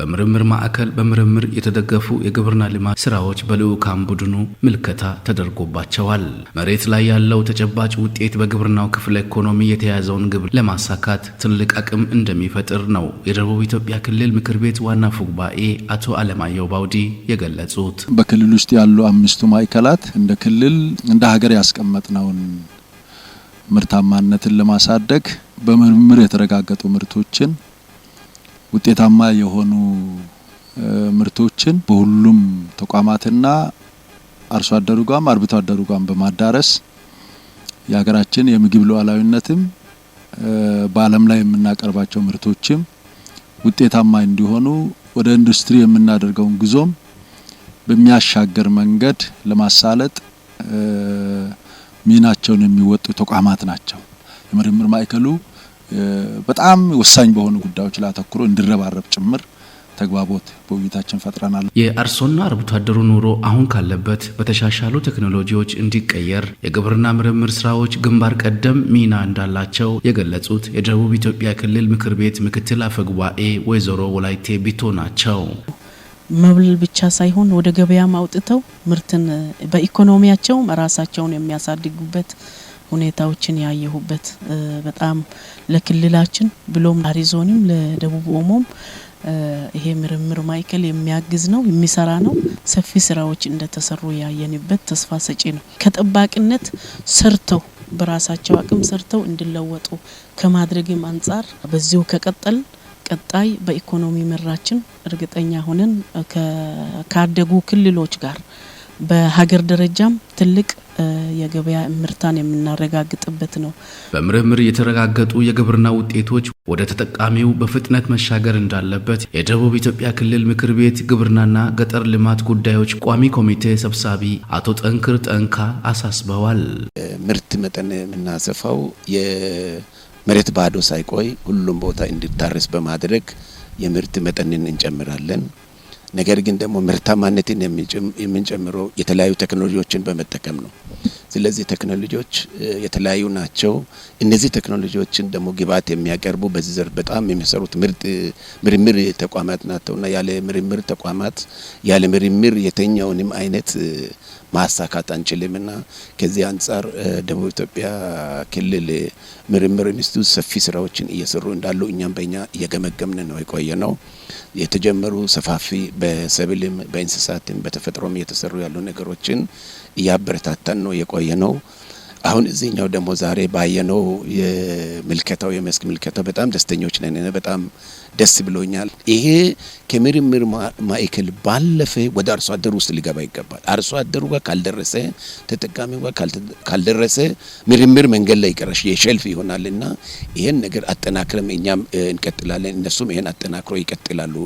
በምርምር ማዕከል በምርምር የተደገፉ የግብርና ልማት ስራዎች በልዑካን ቡድኑ ምልከታ ተደርጎባቸዋል። መሬት ላይ ያለው ተጨባጭ ውጤት በግብርናው ክፍለ ኢኮኖሚ የተያዘውን ግብ ለማሳካት ትልቅ አቅም እንደሚፈጥር ነው የደቡብ ኢትዮጵያ ክልል ምክር ቤት ዋና አፈ ጉባኤ አቶ አለማየሁ ባውዲ የገለጹት። በክልል ውስጥ ያሉ አምስቱ ማዕከላት እንደ ክልል እንደ ሀገር ያስቀመጥነውን ምርታማነትን ለማሳደግ በምርምር የተረጋገጡ ምርቶችን ውጤታማ የሆኑ ምርቶችን በሁሉም ተቋማትና አርሶ አደሩ ጋር አርብቶ አደሩ ጋር በማዳረስ የሀገራችን የምግብ ሉዓላዊነትም በዓለም ላይ የምናቀርባቸው ምርቶችም ውጤታማ እንዲሆኑ ወደ ኢንዱስትሪ የምናደርገውን ጉዞም በሚያሻገር መንገድ ለማሳለጥ ሚናቸውን የሚወጡ ተቋማት ናቸው። የምርምር ማዕከሉ በጣም ወሳኝ በሆኑ ጉዳዮች ላይ አተኩሮ እንዲረባረብ ጭምር ተግባቦት በውይይታችን ፈጥረናል። የአርሶና አርብቶ አደሩ ኑሮ አሁን ካለበት በተሻሻሉ ቴክኖሎጂዎች እንዲቀየር የግብርና ምርምር ስራዎች ግንባር ቀደም ሚና እንዳላቸው የገለጹት የደቡብ ኢትዮጵያ ክልል ምክር ቤት ምክትል አፈ ጉባኤ ወይዘሮ ወላይቴ ቢቶ ናቸው። መብል ብቻ ሳይሆን ወደ ገበያም አውጥተው ምርትን በኢኮኖሚያቸው ራሳቸውን የሚያሳድጉበት ሁኔታዎችን ያየሁበት በጣም ለክልላችን ብሎም አሪዞንም ለደቡብ ኦሞም ይሄ ምርምር ማዕከል የሚያግዝ ነው፣ የሚሰራ ነው። ሰፊ ስራዎች እንደተሰሩ ያየንበት ተስፋ ሰጪ ነው። ከጠባቂነት ሰርተው በራሳቸው አቅም ሰርተው እንዲለወጡ ከማድረግም አንፃር በዚሁ ከቀጠል ቀጣይ በኢኮኖሚ መራችን እርግጠኛ ሆነን ካደጉ ክልሎች ጋር በሀገር ደረጃም ትልቅ የገበያ ምርታን የምናረጋግጥበት ነው። በምርምር የተረጋገጡ የግብርና ውጤቶች ወደ ተጠቃሚው በፍጥነት መሻገር እንዳለበት የደቡብ ኢትዮጵያ ክልል ምክር ቤት ግብርናና ገጠር ልማት ጉዳዮች ቋሚ ኮሚቴ ሰብሳቢ አቶ ጠንክር ጠንካ አሳስበዋል። ምርት መጠን የምናሰፋው መሬት ባዶ ሳይቆይ ሁሉም ቦታ እንዲታረስ በማድረግ የምርት መጠንን እንጨምራለን። ነገር ግን ደግሞ ምርታማነትን የምንጨምረው የተለያዩ ቴክኖሎጂዎችን በመጠቀም ነው። ስለዚህ ቴክኖሎጂዎች የተለያዩ ናቸው። እነዚህ ቴክኖሎጂዎችን ደግሞ ግብዓት የሚያቀርቡ በዚህ ዘርፍ በጣም የሚሰሩት ምርምር ተቋማት ናቸውና ያለ ምርምር ተቋማት ያለ ምርምር የተኛውንም አይነት ማሳካት አንችልምና ከዚህ አንፃር ደቡብ ኢትዮጵያ ክልል ምርምር ኢንስቲትዩት ሰፊ ስራዎችን እየሰሩ እንዳሉ እኛም በእኛ እየገመገምን ነው የቆየነው። የተጀመሩ ሰፋፊ በሰብልም በእንስሳትም በተፈጥሮም እየተሰሩ ያሉ ነገሮችን እያበረታታን ነው የቆየነው። አሁን እዚህኛው ደግሞ ዛሬ ባየነው የምልከታው የመስክ ምልከታው በጣም ደስተኞች ነን። በጣም ደስ ብሎኛል። ይሄ ከምርምር ማዕከል ባለፈ ወደ አርሶ አደሩ ውስጥ ሊገባ ይገባል። አርሶ አደሩ ጋር ካልደረሰ ተጠቃሚው ጋር ካልደረሰ ምርምር መንገድ ላይ ይቀርሽ የሸልፍ ይሆናልና ይሄን ነገር አጠናክረን እኛም እንቀጥላለን፣ እነሱም ይሄን አጠናክሮ ይቀጥላሉ።